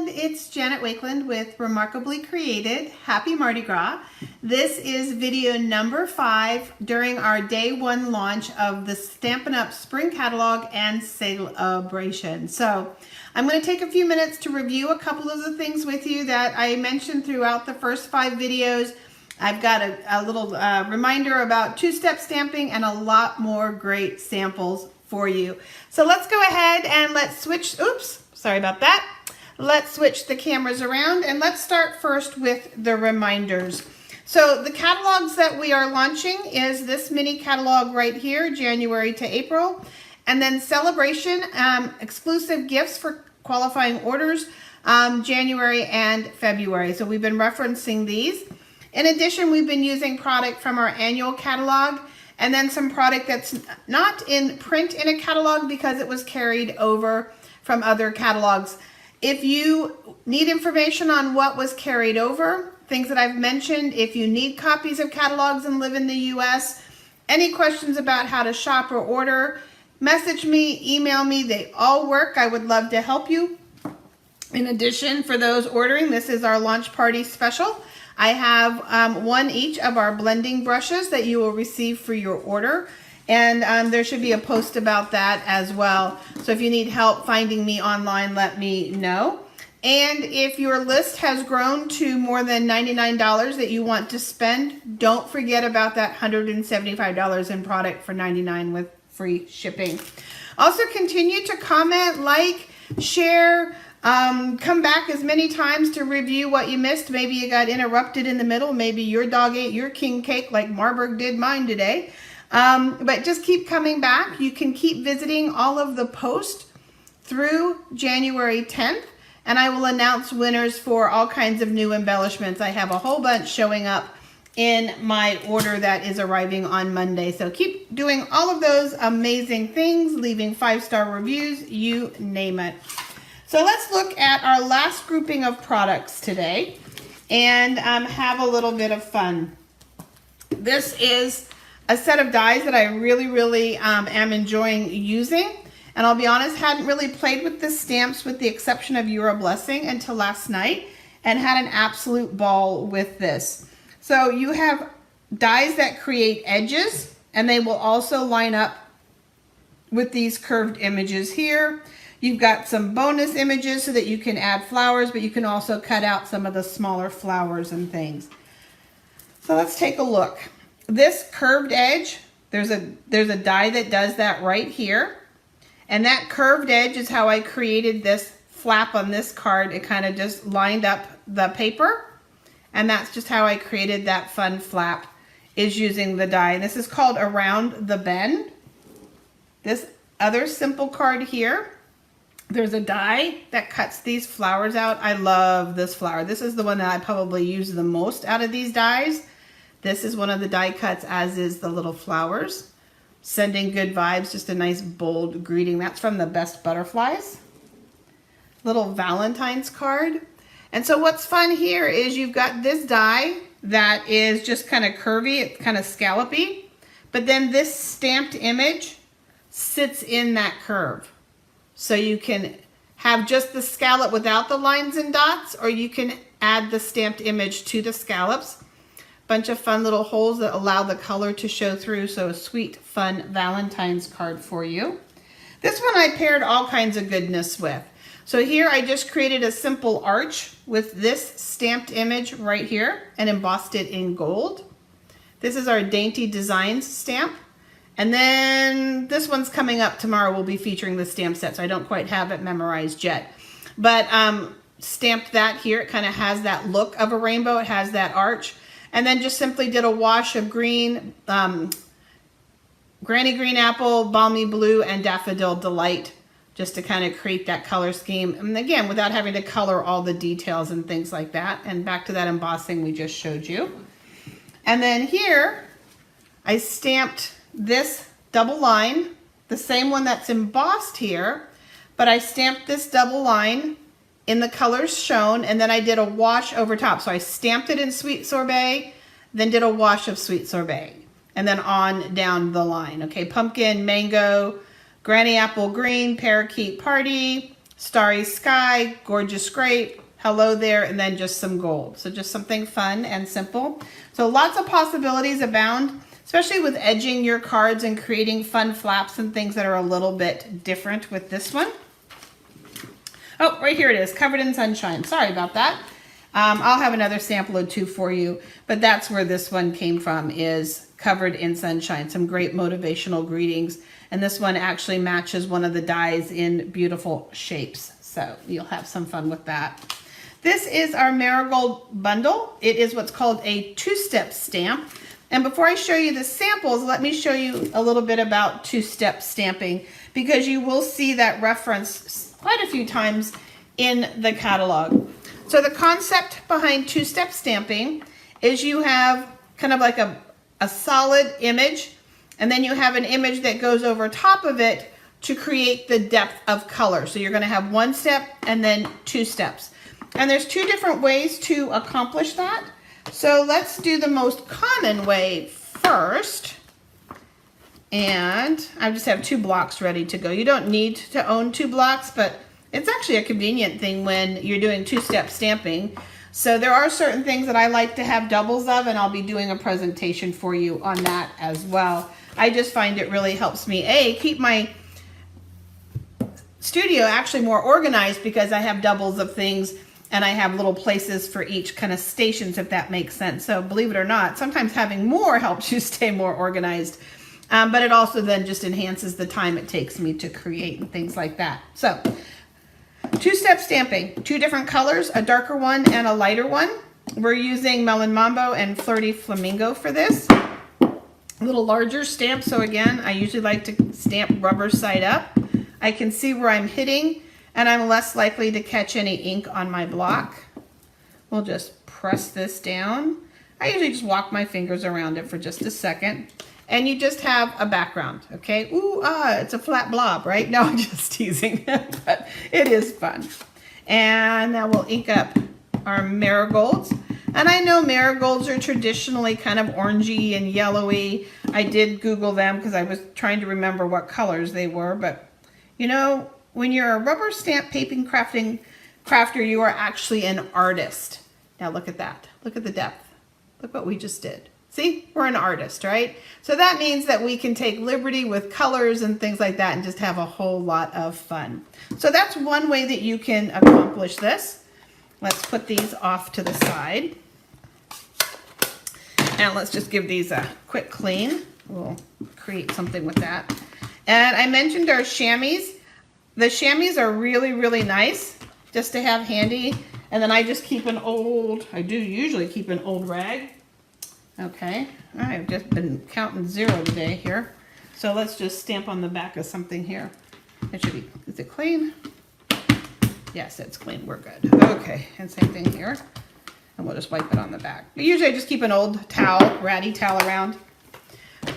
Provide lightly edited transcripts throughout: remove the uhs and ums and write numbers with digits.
Wakeland. It's Janet Wakeland with Remarkably Created. Happy Mardi Gras. This is video number 5 during our day 1 launch of the Stampin' Up! Spring Catalog and Celebration. So I'm going to take a few minutes to review a couple of the things with you that I mentioned throughout the first 5 videos. I've got a little reminder about two-step stamping and a lot more great samples for you. So let's go ahead and let's switch, oops, sorry about that. Let's switch the cameras around and let's start first with the reminders. So the catalogs that we are launching is this mini catalog right here, January to April, and then Celebration, exclusive gifts for qualifying orders, January and February. So we've been referencing these. In addition, we've been using product from our annual catalog and then some product that's not in print in a catalog because it was carried over from other catalogs. If you need information on what was carried over, things that I've mentioned, if you need copies of catalogs and live in the US, any questions about how to shop or order, message me, email me, they all work. I would love to help you. In addition, for those ordering, this is our launch party special. I have one each of our blending brushes that you will receive for your order. And there should be a post about that as well. So if you need help finding me online, let me know. And if your list has grown to more than $99 that you want to spend, don't forget about that $175 in product for $99 with free shipping. Also continue to comment, like, share, come back as many times to review what you missed. Maybe you got interrupted in the middle. Maybe your dog ate your king cake like Marburg did mine today. But just keep coming back. You can keep visiting all of the posts through January 10th, and I will announce winners for all kinds of new embellishments. I have a whole bunch showing up in my order that is arriving on Monday. So keep doing all of those amazing things, leaving 5-star reviews, you name it. So let's look at our last grouping of products today and have a little bit of fun. This is a set of dies that I really am enjoying using. And I'll be honest, hadn't really played with the stamps with the exception of You're a Blessing until last night and had an absolute ball with this. So you have dies that create edges and they will also line up with these curved images here. You've got some bonus images so that you can add flowers, but you can also cut out some of the smaller flowers and things. So let's take a look. This curved edge, there's a die that does that right here. And that curved edge is how I created this flap on this card. It kind of just lined up the paper. And that's just how I created that fun flap, is using the die. And this is called Around the Bend. This other simple card here, there's a die that cuts these flowers out. I love this flower. This is the one that I probably use the most out of these dies. This is one of the die cuts, as is the little flowers. Sending good vibes, just a nice bold greeting. That's from the Best Butterflies. Little Valentine's card. And so what's fun here is you've got this die that is just kind of curvy, it's kind of scallopy, but then this stamped image sits in that curve. So you can have just the scallop without the lines and dots, or you can add the stamped image to the scallops. Bunch of fun little holes that allow the color to show through, so a sweet, fun Valentine's card for you. This one I paired all kinds of goodness with. So here I just created a simple arch with this stamped image right here and embossed it in gold. This is our Dainty Designs stamp. And then this one's coming up tomorrow. We'll be featuring the stamp set, so I don't quite have it memorized yet. But stamped that here. It kind of has that look of a rainbow. It has that arch. And then just simply did a wash of green, Granny Green Apple, Balmy Blue, and Daffodil Delight, just to kind of create that color scheme. And again, without having to color all the details and things like that. And back to that embossing we just showed you. And then here, I stamped this double line, the same one that's embossed here, but I stamped this double line in the colors shown, and then I did a wash over top. So I stamped it in Sweet Sorbet, then did a wash of Sweet Sorbet, and then on down the line. Okay, pumpkin, mango, Granny Apple Green, Parakeet Party, starry sky, gorgeous grape, hello there, and then just some gold. So just something fun and simple. So lots of possibilities abound, especially with edging your cards and creating fun flaps and things that are a little bit different with this one. Oh, right here it is, covered in sunshine. Sorry about that. I'll have another sample or two for you, but that's where this one came from, is covered in sunshine. Some great motivational greetings. And this one actually matches one of the dies in beautiful shapes. So you'll have some fun with that. This is our Marigold bundle. It is what's called a two-step stamp. And before I show you the samples, let me show you a little bit about two-step stamping, because you will see that reference quite a few times in the catalog. So the concept behind two-step stamping is you have kind of like a solid image, and then you have an image that goes over top of it to create the depth of color. So you're going to have one step and then two steps. And there's two different ways to accomplish that. So let's do the most common way first. And I just have 2 blocks ready to go. You don't need to own 2 blocks, but it's actually a convenient thing when you're doing two-step stamping. So there are certain things that I like to have doubles of, and I'll be doing a presentation for you on that as well. I just find it really helps me, keep my studio actually more organized, because I have doubles of things and I have little places for each kind of stations, if that makes sense. So believe it or not, sometimes having more helps you stay more organized. But it also then just enhances the time it takes me to create and things like that. So two-step stamping, 2 different colors, a darker one and a lighter one. We're using Melon Mambo and Flirty Flamingo for this. A little larger stamp, so again, I usually like to stamp rubber side up. I can see where I'm hitting, and I'm less likely to catch any ink on my block. We'll just press this down. I usually just walk my fingers around it for just a second. And you just have a background, okay? Ooh, it's a flat blob, right? No, I'm just teasing, but it is fun. And now we'll ink up our marigolds. And I know marigolds are traditionally kind of orangey and yellowy. I did Google them because I was trying to remember what colors they were. But, you know, when you're a rubber stamp paping crafter, you are actually an artist. Now look at that. Look at the depth. Look what we just did. See, we're an artist, right? So that means that we can take liberty with colors and things like that and just have a whole lot of fun. So that's one way that you can accomplish this. Let's put these off to the side. And let's just give these a quick clean. We'll create something with that. And I mentioned our chamois. The chamois are really, really nice just to have handy. And then I just keep I do usually keep an old rag. Okay, I've just been counting 0 today here. So let's just stamp on the back of something here. It should be, is it clean? Yes, it's clean, we're good. Okay, and same thing here. And we'll just wipe it on the back. But usually I just keep an old towel, ratty towel around.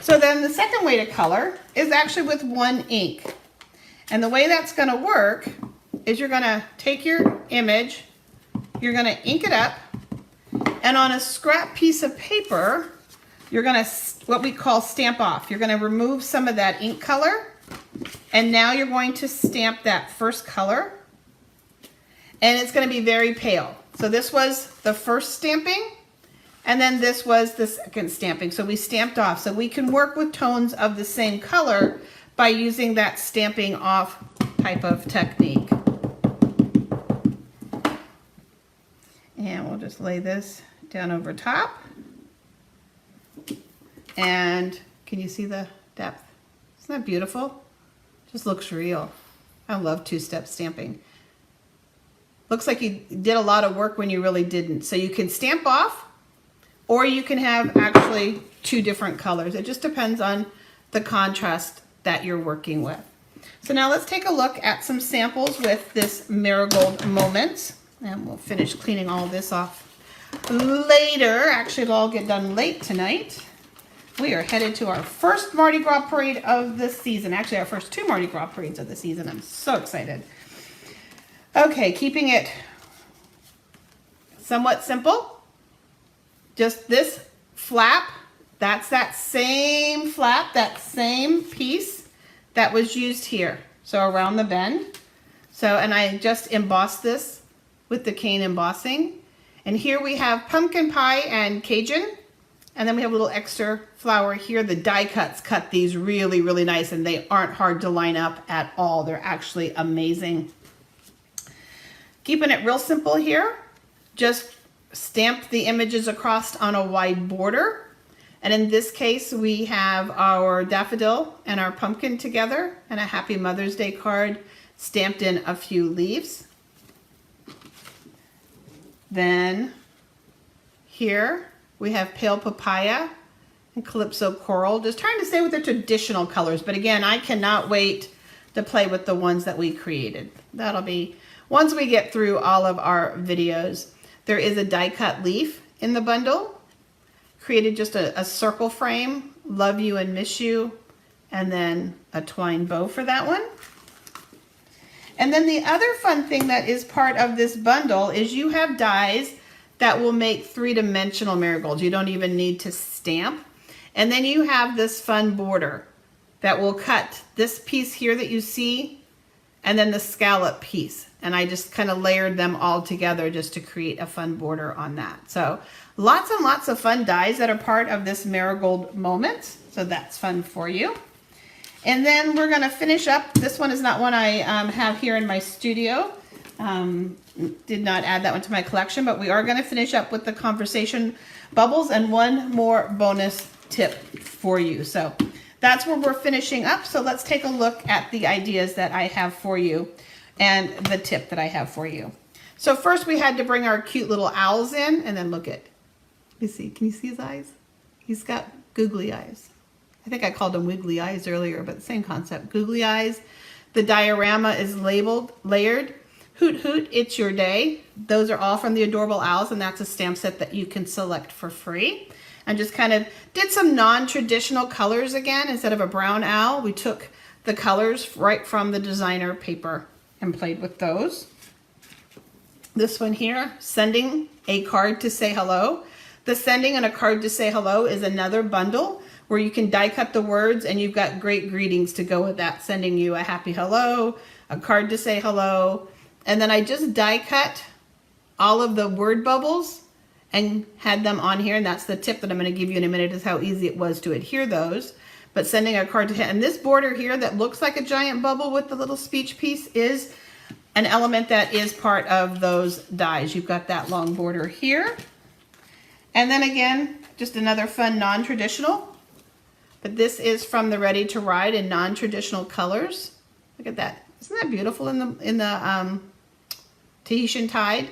So then the second way to color is actually with one ink. And the way that's gonna work is you're gonna take your image, you're gonna ink it up, and on a scrap piece of paper, you're gonna, what we call stamp off. You're gonna remove some of that ink color, and now you're going to stamp that first color, and it's gonna be very pale. So this was the first stamping, and then this was the second stamping. So we stamped off. So we can work with tones of the same color by using that stamping off type of technique. And we'll just lay this down over top. And can you see the depth? Isn't that beautiful? Just looks real. I love two-step stamping. Looks like you did a lot of work when you really didn't. So you can stamp off, or you can have actually 2 different colors. It just depends on the contrast that you're working with. So now let's take a look at some samples with this Marigold Moments. And we'll finish cleaning all of this off later. Actually, it'll all get done late tonight. We are headed to our first Mardi Gras parade of the season. Actually, our first 2 Mardi Gras parades of the season. I'm so excited. Okay, keeping it somewhat simple. Just this flap. That's that same flap, that same piece that was used here. So around the bend. So, and I just embossed this with the cane embossing. And here we have pumpkin pie and Cajun. And then we have a little extra flower here. The die cuts cut these really, really nice, and they aren't hard to line up at all. They're actually amazing. Keeping it real simple here. Just stamp the images across on a wide border. And in this case, we have our daffodil and our pumpkin together, and a Happy Mother's Day card stamped in a few leaves. Then here we have pale papaya and calypso coral, just trying to stay with the traditional colors. But again, I cannot wait to play with the ones that we created. That'll be once we get through all of our videos. There is a die cut leaf in the bundle. Created just a circle frame, love you and miss you, and then a twine bow for that one. And then the other fun thing that is part of this bundle is you have dies that will make three-dimensional marigolds. You don't even need to stamp. And then you have this fun border that will cut this piece here that you see, and then the scallop piece. And I just kind of layered them all together just to create a fun border on that. So lots and lots of fun dies that are part of this marigold moment. So that's fun for you. And then we're going to finish up. This one is not one I have here in my studio. Did not add that one to my collection, but we are going to finish up with the conversation bubbles and one more bonus tip for you. So that's where we're finishing up. So let's take a look at the ideas that I have for you and the tip that I have for you. So first we had to bring our cute little owls in, and then look at, let me see, can you see his eyes? He's got googly eyes. I think I called them wiggly eyes earlier, but same concept, googly eyes. The diorama is layered. Hoot Hoot, It's Your Day. Those are all from the Adorable Owls, and that's a stamp set that you can select for free. And just kind of did some non-traditional colors again. Instead of a brown owl, we took the colors right from the designer paper and played with those. This one here, sending a card to say hello. The sending and a card to say hello is another bundle where you can die cut the words, and you've got great greetings to go with that. Sending you a happy hello, a card to say hello. And then I just die cut all of the word bubbles and had them on here. And that's the tip that I'm going to give you in a minute, is how easy it was to adhere those. But sending a card to him. And this border here that looks like a giant bubble with the little speech piece is an element that is part of those dies. You've got that long border here. And then again, just another fun non-traditional. But this is from the Ready to Ride in non-traditional colors. Look at that. Isn't that beautiful in the Tahitian Tide?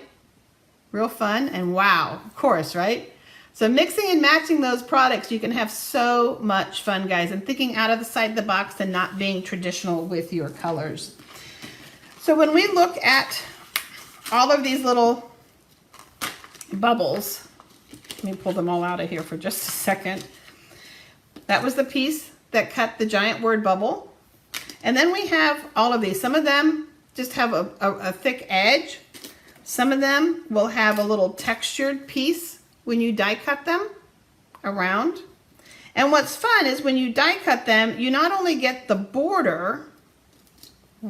Real fun, and wow, of course, right? So mixing and matching those products, you can have so much fun, guys, and thinking out of the box and not being traditional with your colors. So when we look at all of these little bubbles, let me pull them all out of here for just a second. That was the piece that cut the giant word bubble. And then we have all of these. Some of them just have a thick edge. Some of them will have a little textured piece when you die cut them around. And what's fun is when you die cut them, you not only get the border,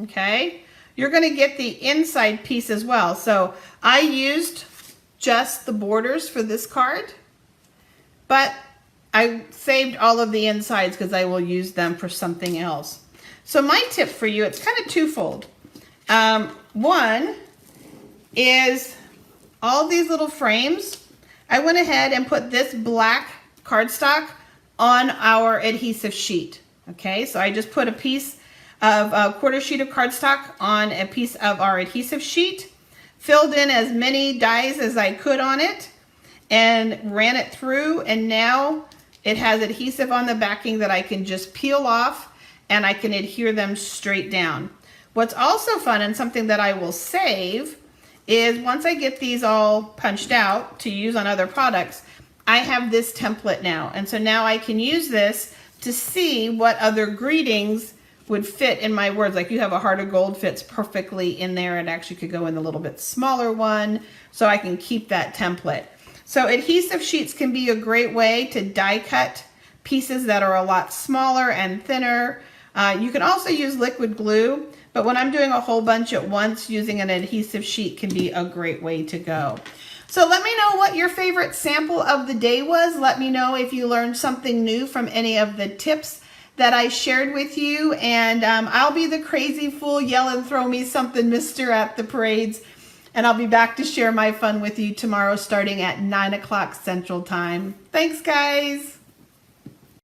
okay, you're going to get the inside piece as well. So I used just the borders for this card, but I saved all of the insides because I will use them for something else. So my tip for you, it's kind of twofold. One is all these little frames. I went ahead and put this black cardstock on our adhesive sheet. Okay, so I just put a piece of a quarter sheet of cardstock on a piece of our adhesive sheet, filled in as many dies as I could on it, and ran it through, and now it has adhesive on the backing that I can just peel off, and I can adhere them straight down. What's also fun, and something that I will save, is once I get these all punched out to use on other products, I have this template now. And so now I can use this to see what other greetings would fit in my words. Like you have a heart of gold fits perfectly in there. It actually could go in the little bit smaller one, so I can keep that template. So adhesive sheets can be a great way to die cut pieces that are a lot smaller and thinner. You can also use liquid glue, But when I'm doing a whole bunch at once, using an adhesive sheet can be a great way to go. So let me know what your favorite sample of the day was. Let me know if you learned something new from any of the tips that I shared with you. And I'll be the crazy fool, yell and throw me something, mister, at the parades. And I'll be back to share my fun with you tomorrow starting at 9 o'clock Central Time. Thanks, guys.